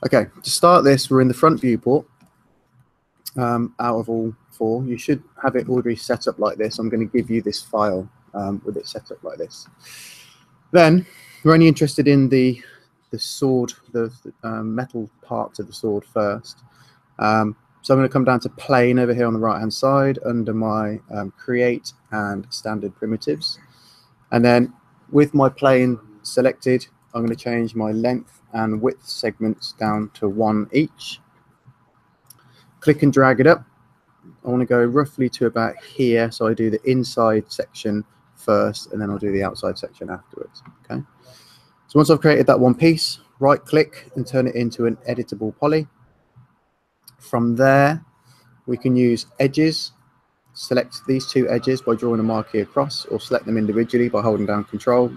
Okay, to start this, we're in the front viewport. Out of all four, you should have it already set up like this. I'm going to give you this file with it set up like this. Then we're only interested in the sword, the metal parts of the sword first. So I'm going to come down to plane over here on the right hand side under my create and standard primitives, and then with my plane selected, I'm going to change my length and width segments down to 1 each. Click and drag it up. I want to go roughly to about here, so I do the inside section first and then I'll do the outside section afterwards. Okay, so once I've created that one piece, right click and turn it into an editable poly. From there we can use edges. Select these two edges by drawing a marquee across, or select them individually by holding down Control,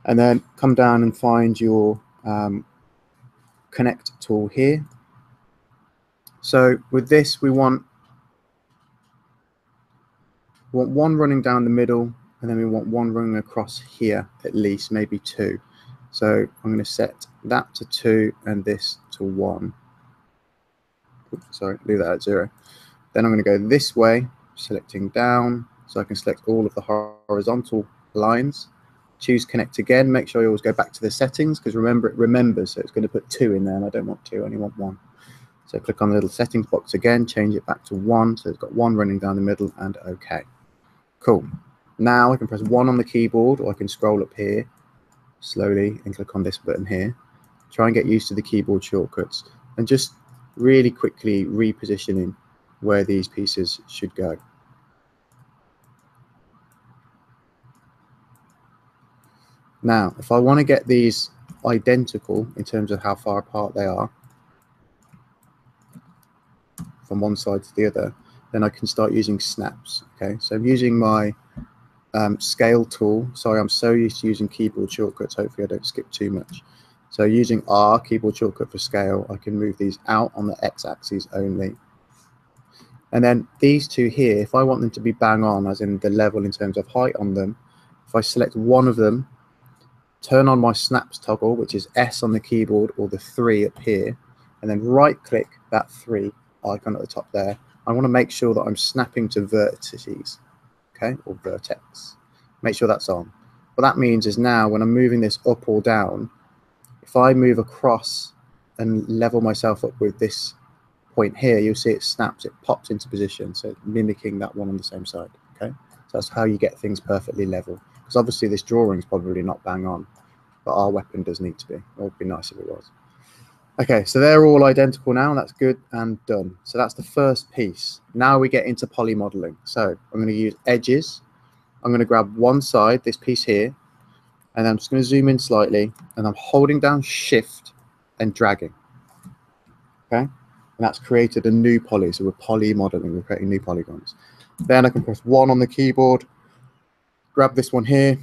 and then come down and find your connect tool here. So with this, we want one running down the middle, and then we want one running across here, at least, maybe two. So I'm going to set that to 2 and this to 1. Oops, sorry, leave that at 0. Then I'm going to go this way, selecting down, so I can select all of the horizontal lines. Choose connect again. Make sure you always go back to the settings, because remember, it remembers, so it's going to put 2 in there, and I don't want 2, I only want 1. So click on the little settings box again, change it back to 1, so it's got 1 running down the middle, and OK. Cool. Now I can press 1 on the keyboard, or I can scroll up here slowly and click on this button here. Try and get used to the keyboard shortcuts, and just really quickly repositioning where these pieces should go. Now, if I want to get these identical in terms of how far apart they are from one side to the other, then I can start using snaps. Okay, so I'm using my scale tool. Sorry, I'm so used to using keyboard shortcuts. Hopefully I don't skip too much. So using R, keyboard shortcut for scale, I can move these out on the x-axis only. And then these two here, if I want them to be bang on, as in the level in terms of height on them, if I select one of them, turn on my snaps toggle, which is S on the keyboard, or the 3 up here, and then right click that 3 icon at the top there. I want to make sure that I'm snapping to vertices, okay, or vertex. Make sure that's on. What that means is now when I'm moving this up or down, if I move across and level myself up with this point here, you'll see it snaps, it pops into position, so mimicking that one on the same side. Okay, so that's how you get things perfectly level, because obviously this drawing is probably not bang on, but our weapon does need to be. It would be nice if it was. Okay, so they're all identical now. That's good and done. So that's the first piece. Now we get into poly modeling. So I'm going to use edges. I'm going to grab one side, this piece here, and I'm just going to zoom in slightly, and I'm holding down Shift and dragging. Okay, and that's created a new poly. So we're poly modeling. We're creating new polygons. Then I can press 1 on the keyboard, grab this one here,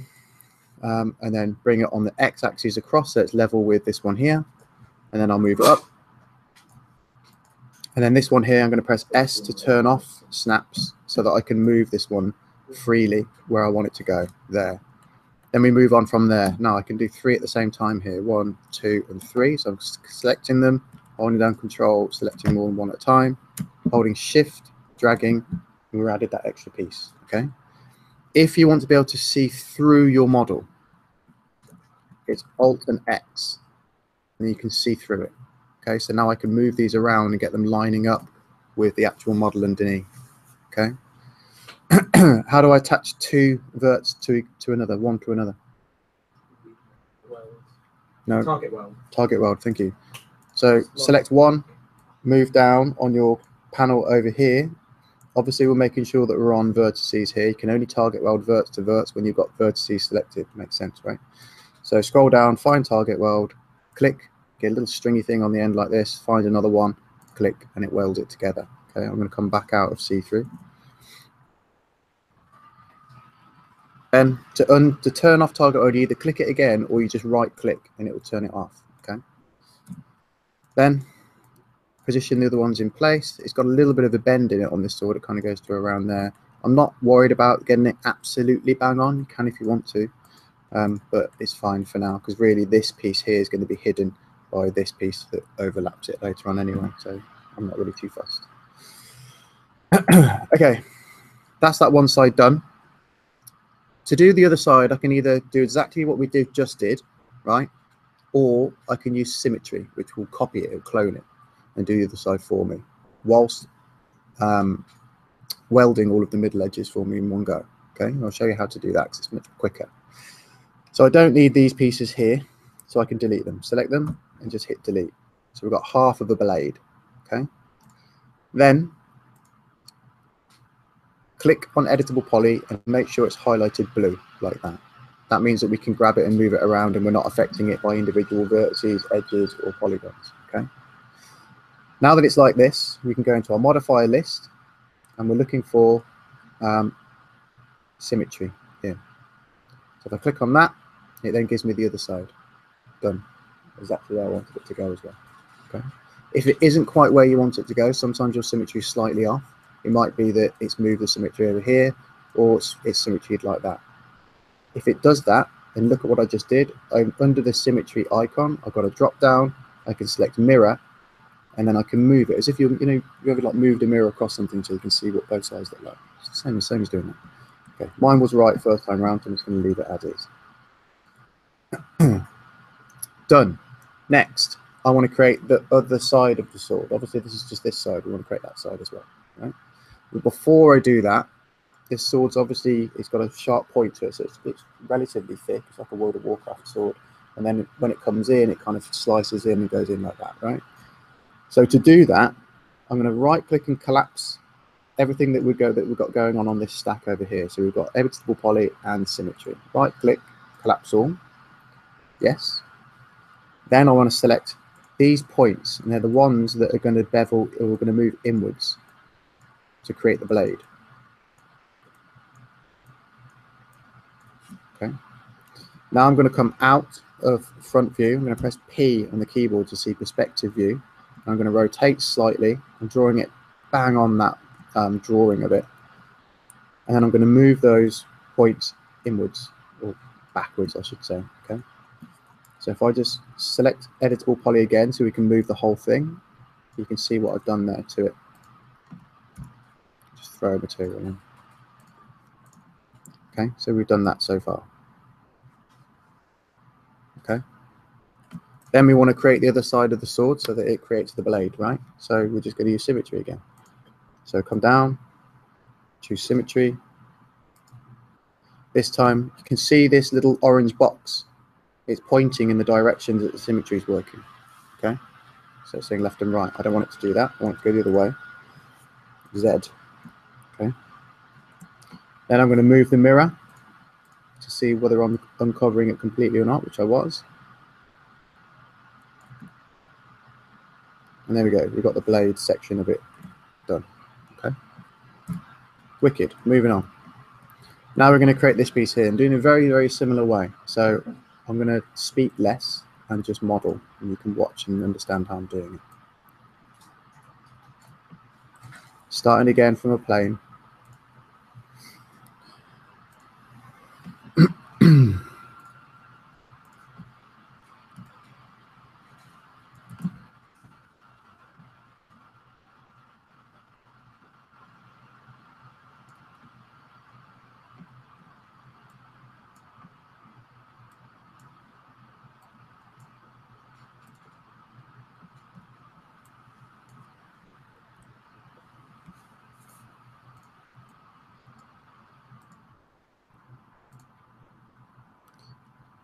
and then bring it on the x-axis across, so it's level with this one here. And then I'll move it up. And then this one here, I'm going to press S to turn off snaps so that I can move this one freely where I want it to go, there. Then we move on from there. Now I can do 3 at the same time here, 1, 2, and 3. So I'm selecting them, holding down Control, selecting more than one at a time, holding Shift, dragging, and we've added that extra piece, okay? If you want to be able to see through your model, it's Alt and X. And you can see through it. Okay, so now I can move these around and get them lining up with the actual model underneath. Okay. How do I attach 2 verts to another, one to another? No. Target weld. Target weld, thank you. So select one, move down on your panel over here. Obviously we're making sure that we're on vertices here. You can only target weld verts to verts when you've got vertices selected. Makes sense, right? So scroll down, find target weld, click, get a little stringy thing on the end like this, find another one, click, and it welds it together. Okay, I'm going to come back out of see-through. Then to turn off target weld, you either click it again or you just right click and it will turn it off. Okay. Then position the other ones in place. It's got a little bit of a bend in it on this sword. It kind of goes to around there. I'm not worried about getting it absolutely bang on. You can if you want to. But it's fine for now, because really this piece here is going to be hidden by this piece that overlaps it later on anyway, so I'm not really too fussed. Okay, that's that one side done. To do the other side, I can either do exactly what we just did, right? Or I can use Symmetry, which will copy it, it'll clone it, and do the other side for me, whilst welding all of the middle edges for me in one go. Okay, and I'll show you how to do that because it's much quicker. So I don't need these pieces here, so I can delete them. Select them and just hit delete. So we've got half of a blade. Okay, then click on editable poly and make sure it's highlighted blue like that. That means that we can grab it and move it around and we're not affecting it by individual vertices, edges, or polygons. Okay. Now that it's like this, we can go into our modifier list and we're looking for Symmetry here. So if I click on that, it then gives me the other side. Done. Exactly where I wanted it to go as well. Okay. If it isn't quite where you want it to go, sometimes your symmetry is slightly off. It might be that it's moved the symmetry over here, or it's symmetried like that. If it does that, then look at what I just did. Under the symmetry icon, I've got a drop down. I can select mirror, and then I can move it as if you ever like moved a mirror across something so you can see what both sides look like. It's the same as doing that. Okay, mine was right first time round, so I'm just going to leave it as is. Done. Next, I want to create the other side of the sword. Obviously, this is just this side. We want to create that side as well. Right? But before I do that, this sword's obviously, it's got a sharp point to it, so it's relatively thick. It's like a World of Warcraft sword. And then when it comes in, it kind of slices in and goes in like that, right? So to do that, I'm going to right-click and collapse everything that we've got going on this stack over here. So we've got editable poly and symmetry. Right-click, collapse all. Yes. Then I want to select these points, and they're the ones that are going to bevel or are going to move inwards to create the blade. Okay. Now I'm going to come out of front view. I'm going to press P on the keyboard to see perspective view. I'm going to rotate slightly. I'm drawing it bang on that drawing of it. And then I'm going to move those points inwards, or backwards, I should say. Okay. So if I just select editable poly again so we can move the whole thing, you can see what I've done there to it. Just throw material in. Okay, so we've done that so far. Okay. Then we want to create the other side of the sword so that it creates the blade, right? So we're just going to use symmetry again. So come down, choose symmetry. This time you can see this little orange box. It's pointing in the direction that the symmetry is working. Okay, so it's saying left and right. I don't want it to do that. I want it to go the other way. Z. Okay. Then I'm going to move the mirror to see whether I'm uncovering it completely or not, which I was. And there we go. We've got the blade section of it done. Okay. Wicked. Moving on. Now we're going to create this piece here and doing it in a very, very similar way. So I'm going to speak less and just model, and you can watch and understand how I'm doing it. Starting again from a plane.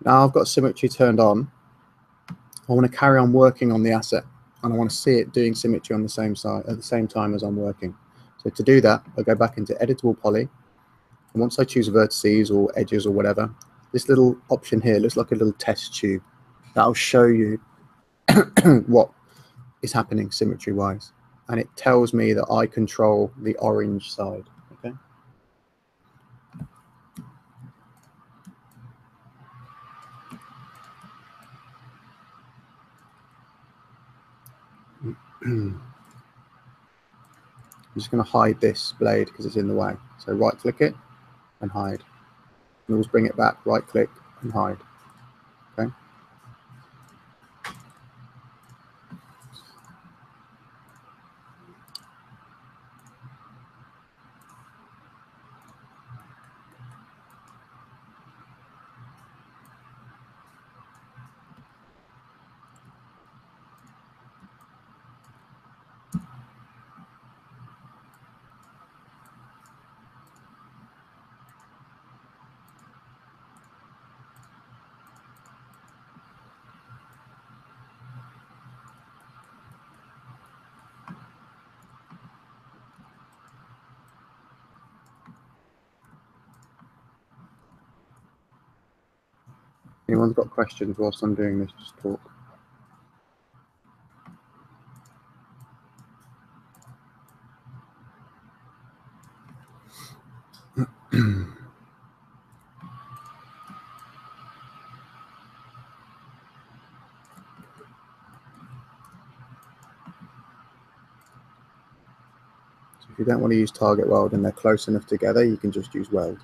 Now I've got symmetry turned on. I want to carry on working on the asset, and I want to see it doing symmetry on the same side at the same time as I'm working. So to do that, I'll go back into editable poly, and once I choose vertices or edges or whatever, this little option here looks like a little test tube. That'll show you what is happening symmetry wise, and it tells me that I control the orange side. Okay. I'm just going to hide this blade because it's in the way. So right click it and hide. And always bring it back, right click and hide. Okay. Anyone's got questions whilst I'm doing this talk? If you don't want to use target weld and they're close enough together, you can just use weld.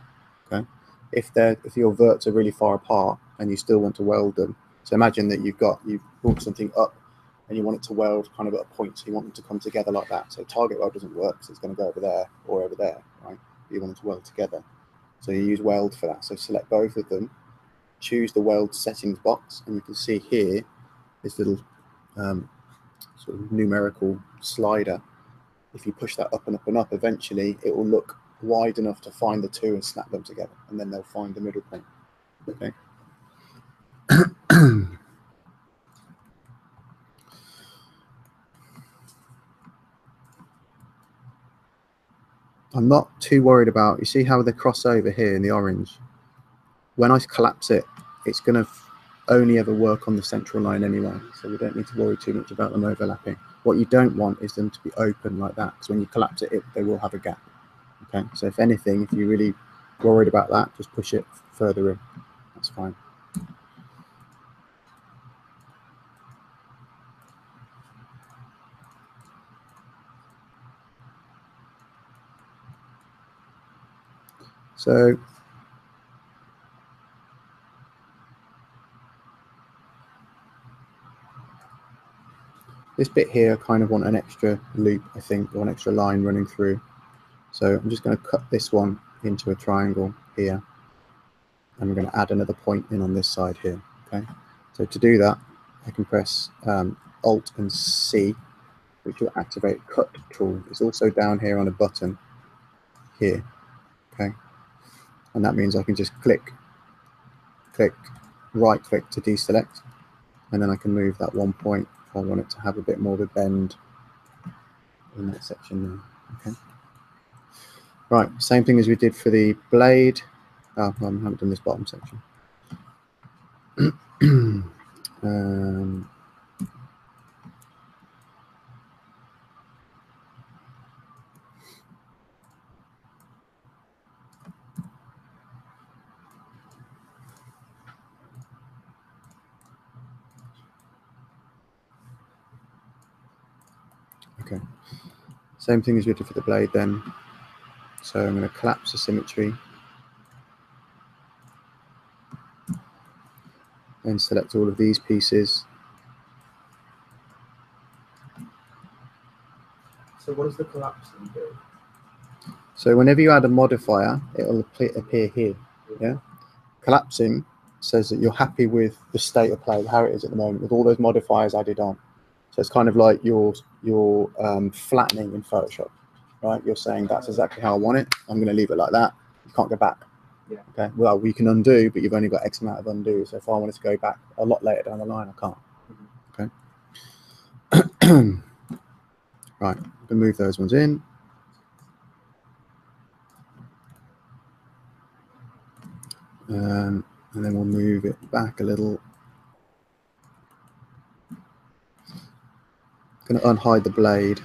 Okay. If your verts are really far apart and you still want to weld them, so imagine that you've brought something up and you want it to weld kind of at a point, so you want them to come together like that. So target weld doesn't work, so it's going to go over there or over there, right? You want them to weld together, so you use weld for that. So select both of them, choose the weld settings box, and you can see here this little sort of numerical slider. If you push that up and up and up, eventually it will look wide enough to find the two and snap them together, and then they'll find the middle point. Okay. I'm not too worried about, you see how they cross over here in the orange? When I collapse it, it's going to only ever work on the central line anyway, so we don't need to worry too much about them overlapping. What you don't want is them to be open like that, because when you collapse it, they will have a gap. Okay, so if anything, if you're really worried about that, just push it further in. That's fine. So this bit here, I kind of want an extra loop, I think, or an extra line running through. So I'm just going to cut this one into a triangle here, and we're going to add another point in on this side here. Okay, so to do that, I can press Alt and C, which will activate Cut tool. It's also down here on a button here. Okay, and that means I can just click, right click to deselect, and then I can move that one point if I want it to have a bit more of a bend in that section there. Okay. Right, same thing as we did for the blade. Oh, well, I haven't done this bottom section. Okay, same thing as we did for the blade then. So I'm going to collapse the symmetry, then select all of these pieces. So what does the collapsing do? So whenever you add a modifier, it'll appear here. Yeah, collapsing says that you're happy with the state of play, how it is at the moment, with all those modifiers added on. So it's kind of like you're flattening in Photoshop, right? You're saying that's exactly how I want it. I'm going to leave it like that. You can't go back. Yeah. Okay. Well, we can undo, but you've only got X amount of undo. So if I wanted to go back a lot later down the line, I can't. Okay. Right. I'm going to move those ones in. And then we'll move it back a little. Going to unhide the blade.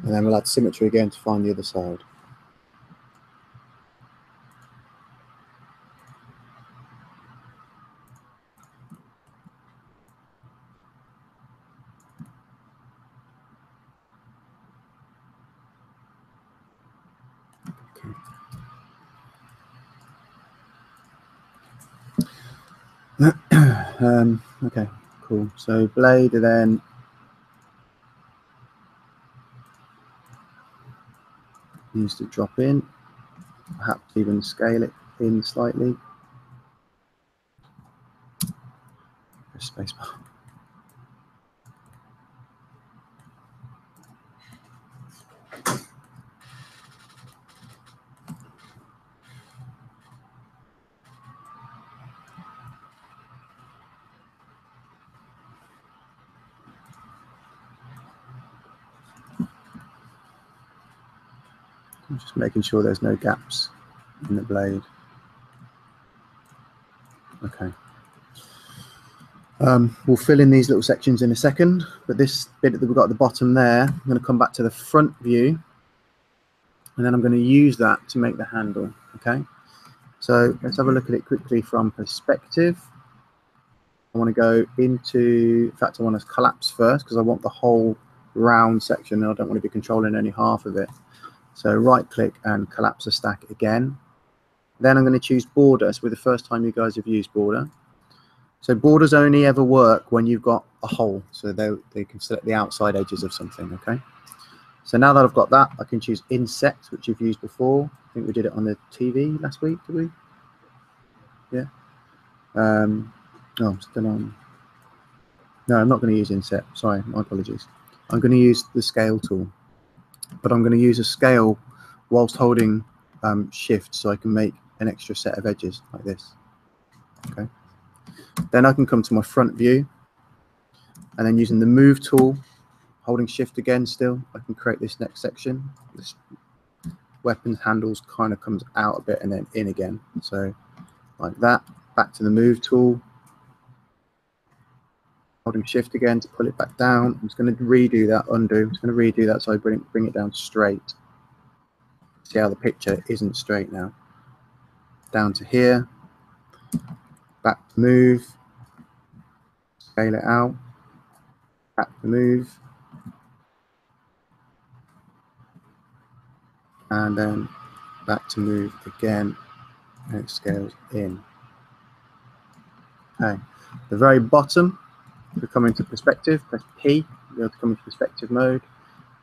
And then we'll add symmetry again to find the other side. Okay, cool. So blade then needs to drop in, perhaps even scale it in slightly. Spacebar. I'm just making sure there's no gaps in the blade. Okay. We'll fill in these little sections in a second, but this bit that we've got at the bottom there, I'm going to come back to the front view, and then I'm going to use that to make the handle. Okay, so let's have a look at it quickly from perspective. I want to go into, in fact, I want to collapse first because I want the whole round section and I don't want to be controlling only half of it. So right click and collapse a stack again. Then I'm going to choose border. So the first time you guys have used border. So borders only ever work when you've got a hole, so they can select the outside edges of something, okay? So now that I've got that, I can choose inset, which you've used before. I think we did it on the TV last week, did we? Yeah. Oh, I'm still on. No, I'm not going to use inset. Sorry, my apologies. I'm going to use the scale tool, but I'm going to use a scale whilst holding shift so I can make an extra set of edges like this, okay? Then I can come to my front view, and then using the move tool, holding shift again still, I can create this next section. This weapon handles kind of comes out a bit and then in again. So like that, back to the move tool, holding shift again to pull it back down. I'm just going to redo that, undo. I'm just going to redo that so I bring it down straight. See how the picture isn't straight now. Down to here, back to move, scale it out, back to move, and then back to move again, and it scales in. Okay, the very bottom, we come into perspective, press P, you'll be able to come into perspective mode.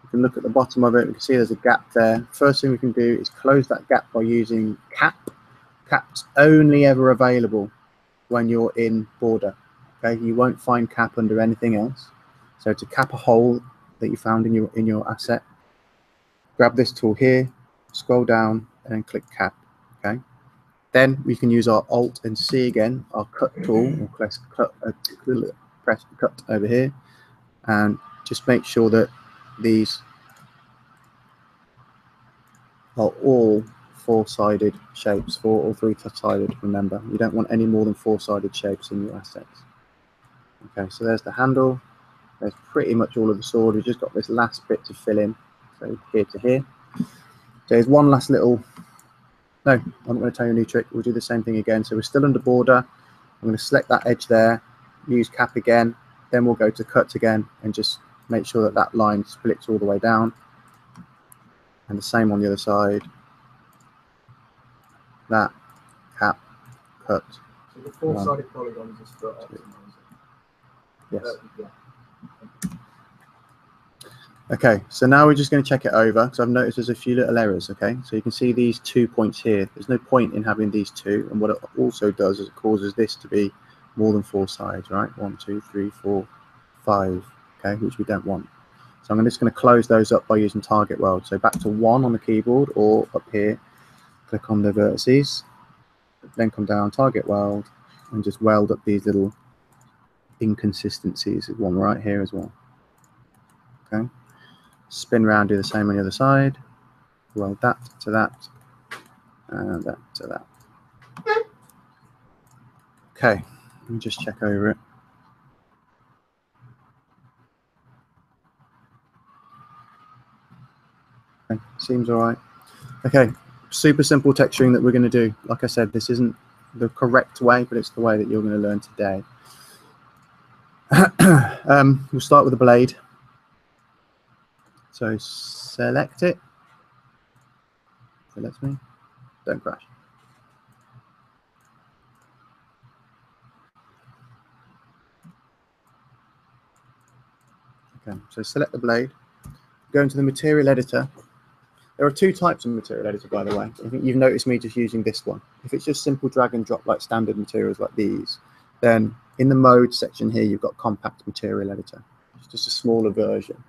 You can look at the bottom of it, you can see there's a gap there. First thing we can do is close that gap by using cap. Cap's only ever available when you're in border. Okay, you won't find cap under anything else. So to cap a hole that you found in your asset, grab this tool here, scroll down, and then click cap. Okay. Then we can use our Alt and C again, our cut tool, or press cut over here, and just make sure that these are all four-sided shapes, 4 or 3-sided, remember. You don't want any more than 4-sided shapes in your assets. Okay, so there's the handle. There's pretty much all of the sword. We've just got this last bit to fill in, so here to here. There's one last little, no, I'm not going to tell you a new trick. We'll do the same thing again. So we're still under border. I'm going to select that edge there, use cap again, then we'll go to cut again and just make sure that that line splits all the way down. And the same on the other side. That, cap, cut. So the four-sided polygons is for optimizing. Yes. Okay, so now we're just going to check it over because I've noticed there's a few little errors. Okay, so you can see these 2 points here. There's no point in having these two, and what it also does is it causes this to be more than 4 sides, right? 1, 2, 3, 4, 5. Okay, which we don't want. So I'm just going to close those up by using target weld. So back to 1 on the keyboard, or up here, click on the vertices, then come down target weld, and just weld up these little inconsistencies. One right here as well. Okay. Spin around, do the same on the other side. Weld that to that, and that to that. Okay, let me just check over it. Okay, seems all right. Okay, super simple texturing that we're going to do. Like I said, this isn't the correct way, but it's the way that you're going to learn today. We'll start with the blade. So select it. It lets me. Don't crash. Okay, so select the blade. Go into the material editor. There are 2 types of material editor, by the way. I think you've noticed me just using this one. If it's just simple drag and drop like standard materials like these, then in the mode section here, you've got compact material editor. It's just a smaller version.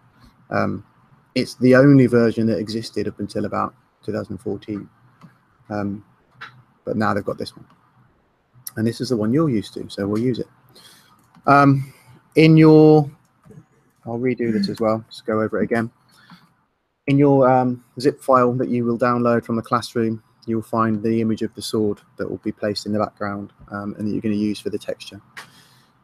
It's the only version that existed up until about 2014. But now they've got this one. And this is the one you're used to, so we'll use it. In your, I'll redo this as well, just go over it again. in your zip file that you will download from the classroom, you'll find the image of the sword that will be placed in the background and that you're going to use for the texture.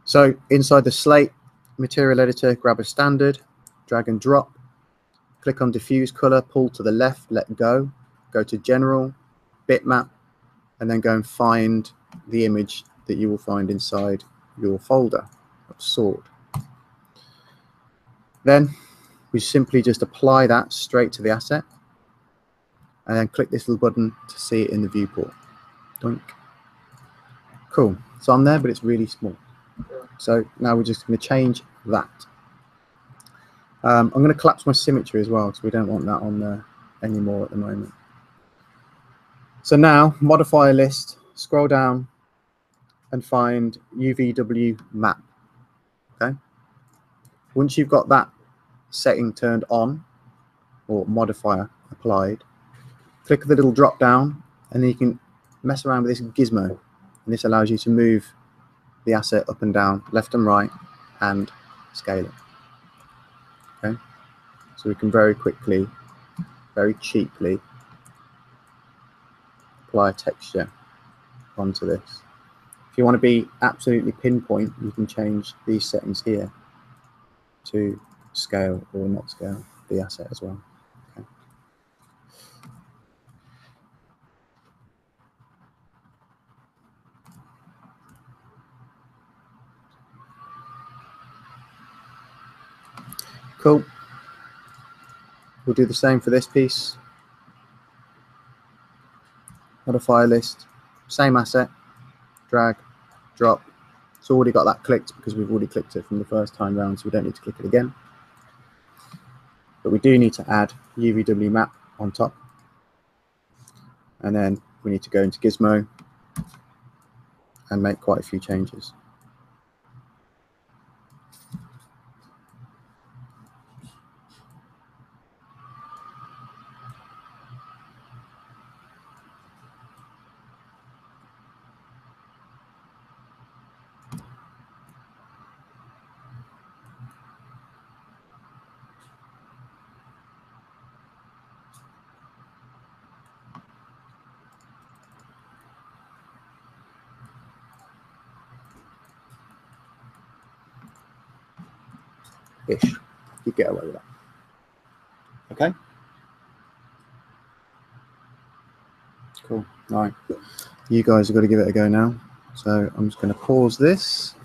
So inside the slate material editor, grab a standard, drag and drop, click on diffuse color, pull to the left, let go, go to general, bitmap, and then go and find the image that you will find inside your folder of sword. Then we simply just apply that straight to the asset and then click this little button to see it in the viewport. Doink. Cool. It's on there, but it's really small. So now we're just going to change that. I'm going to collapse my symmetry as well because we don't want that on there anymore at the moment. So now, modify a list, scroll down and find UVW map. Okay. Once you've got that setting turned on or modifier applied, click the little drop down and then you can mess around with this gizmo, and this allows you to move the asset up and down, left and right, and scale it. Okay, so we can very quickly, very cheaply apply a texture onto this. If you want to be absolutely pinpoint, you can change these settings here to scale or not scale the asset as well. Okay. Cool. We'll do the same for this piece. Modify a list, same asset, drag, drop. It's already got that clicked because we've already clicked it from the first time round, so we don't need to click it again. But we do need to add UVW map on top. And then we need to go into Gizmo and make quite a few changes. Ish. You get away with that. Okay. Cool. All right. You guys have got to give it a go now. So I'm just going to pause this.